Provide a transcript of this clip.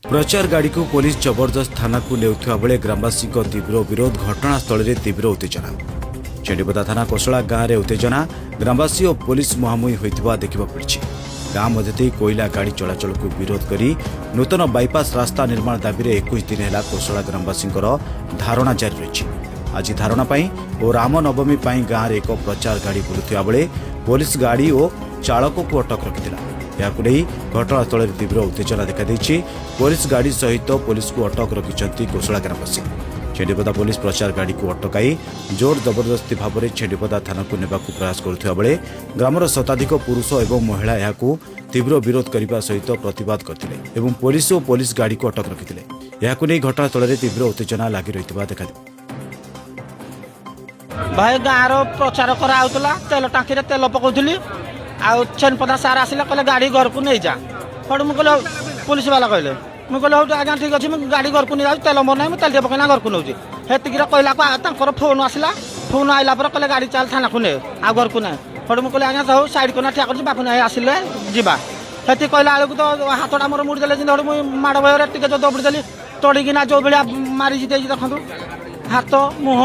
प्रचार गाड़ी को पुलिस जबरदस्त थाना को नेउथुआ बेले ग्रामवासी तीव्र विरोध घटनास्थल में तीव्र उत्तेजना। चेंडीपदा थाना कोसला गाँव में उत्तेजना ग्रामवासी और पुलिस मुहांमुही होता देखा मिली। गाँ मध्य कोयला गाड़ी चलाचल को विरोध कर नूतन बाईपास रास्ता निर्माण दाबी में 21 दिन है कोसला ग्रामवासी धारणा जारी रही। आज धारणा और रामनवमी गाँव में एक प्रचार गाड़ी बुलुवा बेले पुलिस गाड़ी और चालक को अटक रखिला। घटनास्थल में तीव्र उत्तेजना देखा पुलिस गाड़ी सहित पुलिस को अटक रखिंट कोसला ग्रामवासी। चेंडीपदा पुलिस प्रचार गाड़ी को अटकाई जोर जबरदस्ती भाव में चेंडीपदा थाना को नेबा प्रयास करुवा बेले ग्रामर शताधिक पुरुष और महिला यह तीव्र विरोध करने सहित प्रतिवाद करते पुलिस और पुलिस गाड़ी को अटक रखिते। यह घटनास्थल में तीव्र उत्तेजना लगी रही देखा भाई गाँव प्रचार कराला तेल टांकी तेल पकाउली चेनपदा सार आसिला कहले गाड़ी घर को नहीं जा फट मुझे कहले पुलिस वाला कहले मुझे कहले आज्ञा ठीक अच्छे गाड़ी घर को नहीं जाऊँ तेल मोर ना तेल पकईना घर को नौजी हेतिक कहला फोन आसला फोन आइला कहले गाड़ी चल थाना को नहीं आ घर को ना फट मुझे कहले आज्ञा सब साइड करना ठिया कर बापू आसिले जा हेती कहला बेलू तो हाथटा मोर मुड़देले मुझे माड़ भयर टे जो दौड़ी देली तड़िकिना जो भाया मारी देखु हाथ मुह